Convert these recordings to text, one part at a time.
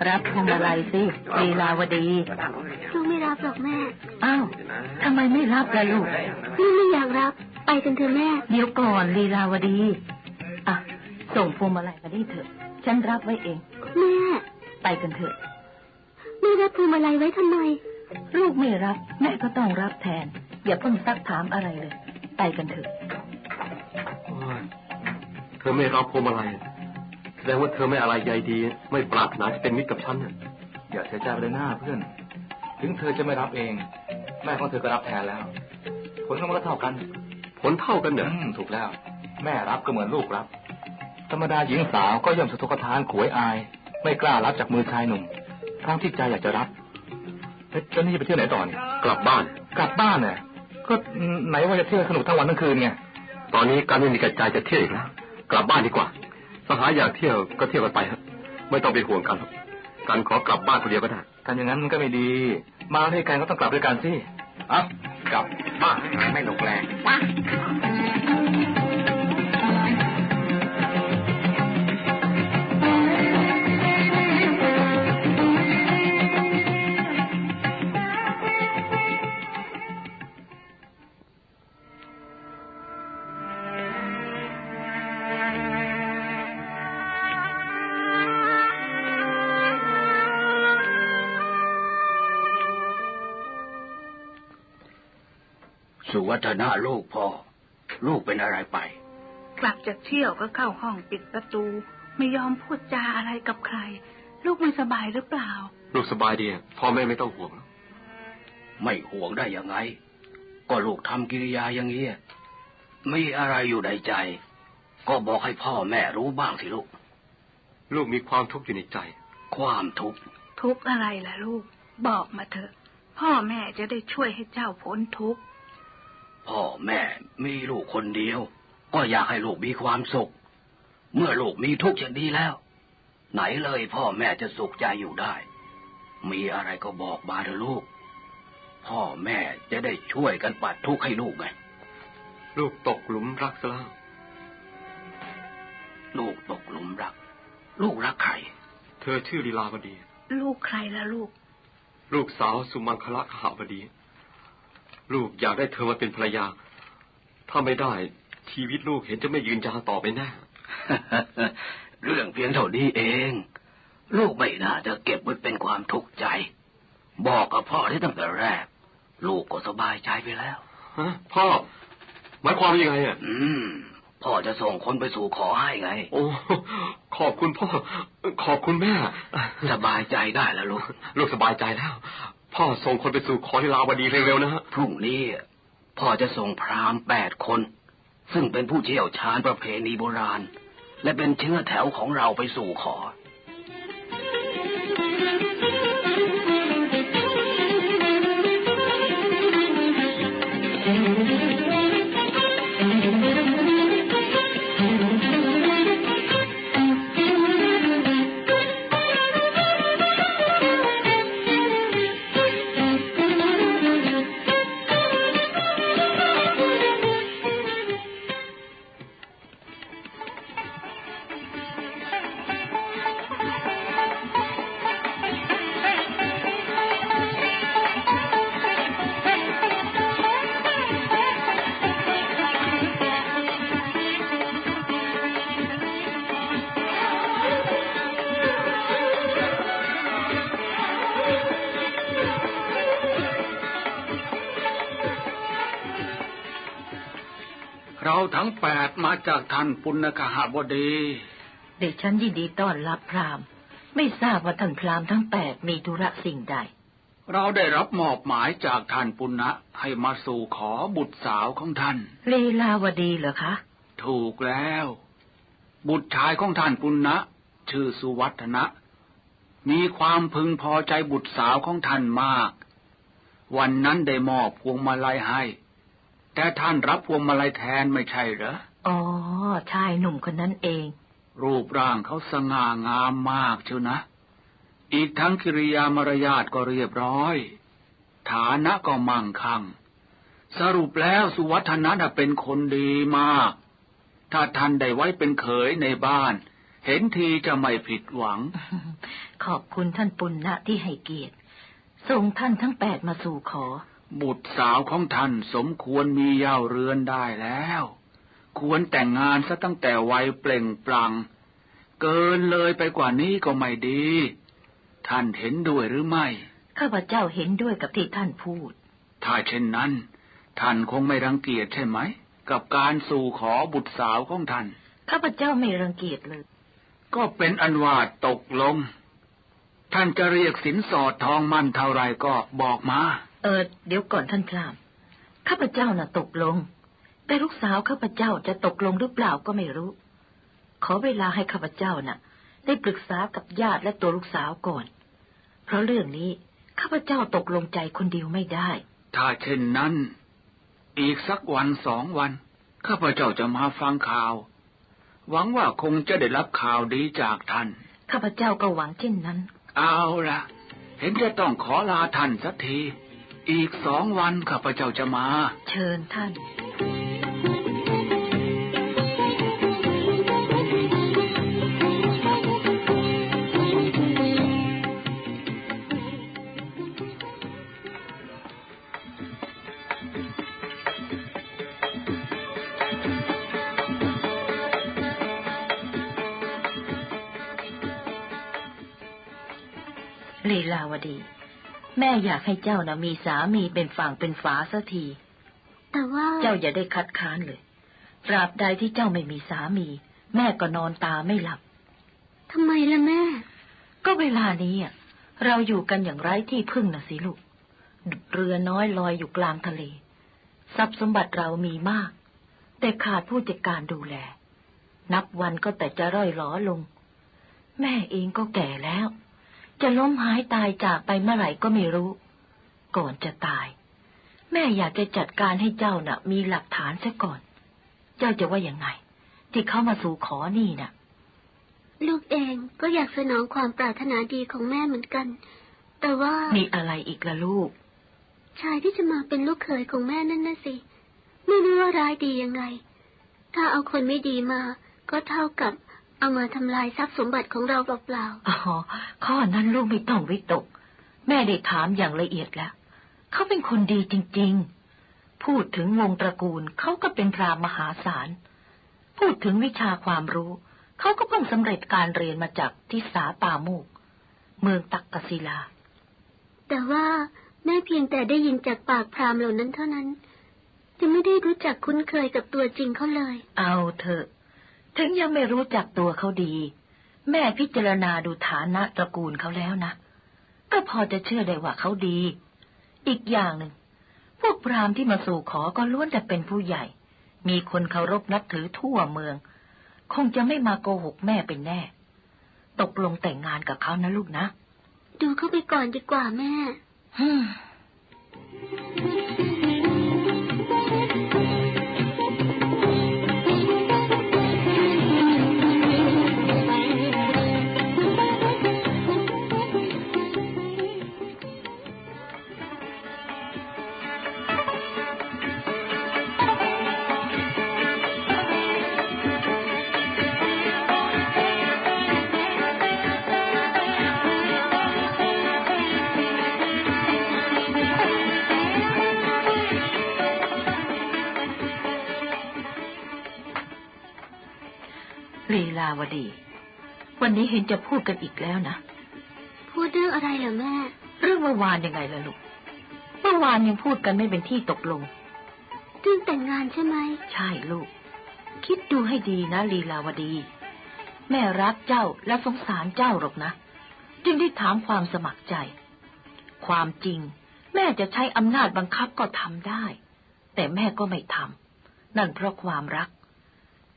รับพวงมาลัยสิลีลาวดีลูกไม่รับหรอกแม่อ้าวทำไมไม่รับล่ะลูกไม่อยากรับไปกันเถอะแม่เดี๋ยวก่อนลีลาวดีอ่ะส่งพวงมาลัยมาดิเถอะฉันรับไว้เองแม่ไปกันเถอะไม่รับพวงมาลัยไว้ทำไมลูกไม่รับแม่ก็ต้องรับแทนอย่าเพิ่งซักถามอะไรเลยไปกันเถอะเธอไม่รับพวงมาลัยแสดงว่าเธอไม่อะไรใยดีไม่ปรารถนาจะเป็นมิตรกับฉันเนี่ยอย่าเสียใจเลยหน้าเพื่อนถึงเธอจะไม่รับเองแม่ของเธอก็รับแทนแล้วผลก็เท่ากันผลเท่ากันเนี่ยถูกแล้วแม่รับก็เหมือนลูกรับธรรมดาหญิงสาวก็ย่อมสะทกทานขวยอายไม่กล้ารับจากมือชายหนุ่มทั้งที่ใจอยากจะรับแล้วนี่จะไปเที่ยวไหนต่อเนี่ยกลับบ้านเนี่ยก็ไหนว่าจะเที่ยวสนุกทั้งวันทั้งคืนไงตอนนี้การไม่มีกระจายจะเที่ยวอีกแล้วกลับบ้านดีกว่าสหายอยากเที่ยวก็เที่ยวกันไปครับไม่ต้องไปห่วงกันกันขอกลับบ้านคนเดียวก็ได้ถ้าอย่างนั้นมันก็ไม่ดีมาด้วยกันก็ต้องกลับด้วยกันสิกลับบ้านไม่หลงแรงสุวัฒนาลูกพ่อลูกเป็นอะไรไปกลับจากเที่ยวก็เข้าห้องปิดประตูไม่ยอมพูดจาอะไรกับใครลูกไม่สบายหรือเปล่าลูกสบายดีพ่อแม่ไม่ต้องห่วงไม่ห่วงได้ยังไงก็ลูกทำกิริยาอย่างนี้มีอะไรอยู่ในใจก็บอกให้พ่อแม่รู้บ้างสิลูกมีความทุกข์อยู่ในใจความทุกข์อะไรล่ะลูกบอกมาเถอะพ่อแม่จะได้ช่วยให้เจ้าพ้นทุกข์พ่อแม่มีลูกคนเดียวก็อยากให้ลูกมีความสุขเมื่อลูกมีทุกข์อย่างนี้แล้วไหนเลยพ่อแม่จะสุขใจอยู่ได้มีอะไรก็บอกมาเถอะลูกพ่อแม่จะได้ช่วยกันปัดทุกข์ให้ลูกไงลูกตกหลุมรักซะแล้วลูกตกหลุมรักลูกรักใครเธอชื่อลีลาวดีลูกใครล่ะลูกสาวสุมังคละขหบดีลูกอยากได้เธอมาเป็นภรรยาถ้าไม่ได้ชีวิตลูกเห็นจะไม่ยืนยาวต่อไปแน่ เรื่องเพียงเท่านี้เองลูกไม่น่าจะเก็บไว้เป็นความทุกข์ใจบอกกับพ่อได้ตั้งแต่แรกลูกก็สบายใจไปแล้วพ่อหมายความยังไงพ่อจะส่งคนไปสู่ขอให้ไงโอ้ขอบคุณพ่อขอบคุณแม่สบายใจได้แล้วลูกสบายใจแล้วพ่อส่งคนไปสู่ขอลีลาวดีเร็วๆนะฮะพรุ่งนี้พ่อจะส่งพราหมณ์8 คนซึ่งเป็นผู้เชี่ยวชาญประเพณีโบราณและเป็นเชื้อแถวของเราไปสู่ขอเราทั้ง8มาจากท่านปุณกหบดีเด็กฉันยินดีต้อนรับพราหมณ์ไม่ทราบว่าท่านพราหมณ์ทั้ง8มีธุระสิ่งใดเราได้รับมอบหมายจากท่านปุณณะให้มาสู่ขอบุตรสาวของท่านลีลาวดีเหรอคะถูกแล้วบุตรชายของท่านปุณณะชื่อสุวัฒนะมีความพึงพอใจบุตรสาวของท่านมากวันนั้นได้มอบพวงมาลัยให้แต่ท่านรับพวงมาลัยแทนไม่ใช่เหรออ๋อชายหนุ่มคนนั้นเองรูปร่างเขาสง่างามมากเชียวนะอีกทั้งกิริยามารยาทก็เรียบร้อย ฐานะก็มั่งคั่งสรุปแล้วสุวัฒนะเป็นคนดีมากถ้าท่านได้ไว้เป็นเขยในบ้านเห็นทีจะไม่ผิดหวัง ขอบคุณท่านปุณณะที่ให้เกียรติส่งท่านทั้ง8มาสู่ขอบุตรสาวของท่านสมควรมีเย้าเรือนได้แล้วควรแต่งงานซะตั้งแต่วัยเปล่งปลั่งเกินเลยไปกว่านี้ก็ไม่ดีท่านเห็นด้วยหรือไม่ข้าพเจ้าเห็นด้วยกับที่ท่านพูดถ้าเช่นนั้นท่านคงไม่รังเกียจใช่ไหมกับการสู่ขอบุตรสาวของท่านข้าพเจ้าไม่รังเกียจเลยก็เป็นอันว่าตกลงท่านจะเรียกสินสอดทองมั่นเท่าไรก็บอกมาเดี๋ยวก่อนท่านพราหมณ์ข้าพเจ้าน่ะตกลงแต่ลูกสาวข้าพเจ้าจะตกลงหรือเปล่าก็ไม่รู้ขอเวลาให้ข้าพเจ้าน่ะได้ปรึกษากับญาติและตัวลูกสาวก่อนเพราะเรื่องนี้ข้าพเจ้าตกลงใจคนเดียวไม่ได้ถ้าเช่นนั้นอีกสักวัน2 วันข้าพเจ้าจะมาฟังข่าวหวังว่าคงจะได้รับข่าวดีจากท่านข้าพเจ้าก็หวังเช่นนั้นเอาล่ะเห็นจะต้องขอลาท่านสักทีอีก2 วันข้าพเจ้าจะมาเชิญท่านลีลาวดีแม่อยากให้เจ้านะมีสามีเป็นฝั่งเป็นฝาสักทีแต่ว่าเจ้าอย่าได้คัดค้านเลยตราบใดที่เจ้าไม่มีสามีแม่ก็นอนตาไม่หลับทำไมล่ะแม่ก็เวลานี้เราอยู่กันอย่างไร้ที่พึ่งนะสิลูกเรือน้อยลอยอยู่กลางทะเลทรัพย์สมบัติเรามีมากแต่ขาดผู้จัดการดูแลนับวันก็แต่จะร่อยหรอลงแม่เองก็แก่แล้วจะล้มหายตายจากไปเมื่อไหร่ก็ไม่รู้ก่อนจะตายแม่อยากจะจัดการให้เจ้าน่ะมีหลักฐานซะก่อนเจ้าจะว่ายังไงที่เขามาสู่ขอนี่น่ะลูกเองก็อยากสนองความปรารถนาดีของแม่เหมือนกันแต่ว่ามีอะไรอีกล่ะลูกชายที่จะมาเป็นลูกเขยของแม่นั่นน่ะสิไม่รู้ว่าร้ายดียังไงถ้าเอาคนไม่ดีมาก็เท่ากับเอามาทำลายทรัพย์สมบัติของเราเปล่าๆอ๋อข้อนั้นลูกไม่ต้องวิตกแม่ได้ถามอย่างละเอียดแล้วเขาเป็นคนดีจริงๆพูดถึงวงตระกูลเขาก็เป็นพราหมณ์มหาศาลพูดถึงวิชาความรู้เขาก็เพิ่งสำเร็จการเรียนมาจากทิสาป่าโมกเมืองตักกศิลาแต่ว่าแม่เพียงแต่ได้ยินจากปากพราหมณ์เหล่านั้นเท่านั้นจะไม่ได้รู้จักคุ้นเคยกับตัวจริงเขาเลยเอาเถอะถึงยังไม่รู้จักตัวเขาดีแม่พิจารณาดูฐานะตระกูลเขาแล้วนะก็พอจะเชื่อได้ว่าเขาดีอีกอย่างหนึ่งพวกพราหมณ์ที่มาสู่ขอก็ล้วนแต่เป็นผู้ใหญ่มีคนเคารพนับถือทั่วเมืองคงจะไม่มาโกหกแม่เป็นแน่ตกลงแต่งงานกับเขานะลูกนะดูเขาไปก่อนดีกว่าแม่ลีลาวดีวันนี้เห็นจะพูดกันอีกแล้วนะพูดเรื่องอะไรเหรอแม่เรื่องเมื่อวานยังไงล่ะลูกเมื่อวานยังพูดกันไม่เป็นที่ตกลงเรื่องแต่งงานใช่ไหมใช่ลูกคิดดูให้ดีนะลีลาวดีแม่รักเจ้าและสงสารเจ้าหรอกนะจึงได้ถามความสมัครใจความจริงแม่จะใช้อำนาจบังคับก็ทำได้แต่แม่ก็ไม่ทำนั่นเพราะความรัก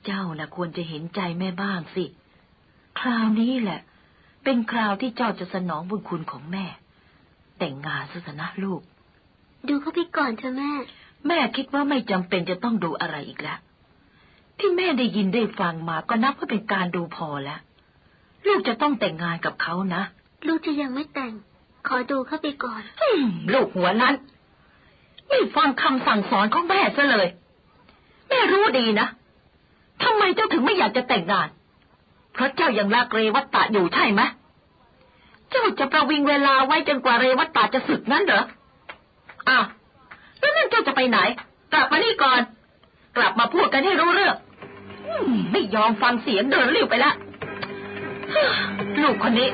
เจ้าน่ะควรจะเห็นใจแม่บ้างสิคราวนี้แหละเป็นคราวที่เจ้าจะสนองบุญคุณของแม่แต่งงานซะนะลูกดูเขาไปก่อนเถอะแม่คิดว่าไม่จำเป็นจะต้องดูอะไรอีกแล้วที่แม่ได้ยินได้ฟังมาก็นับว่าเป็นการดูพอแล้วลูกจะต้องแต่งงานกับเขานะลูกจะยังไม่แต่ง ขอดูเข้าไปก่อน ลูกหัวนั้นไม่ฟังคำสั่งสอนของแม่ซะเลยแม่รู้ดีนะทำไมเจ้าถึงไม่อยากจะแต่งงานเพราะเจ้ายังรักเรวัตตะอยู่ใช่ไหมเจ้าจะประวิงเวลาไว้จนกว่าเรวัตตะจะสึกนั้นเหรออ้าวแล้วนั่นเจ้าจะไปไหนกลับมานี่ก่อนกลับมาพูดกันให้รู้เรื่องไม่ยอมฟังเสียงเดินเร็วไปละลูกคนนี้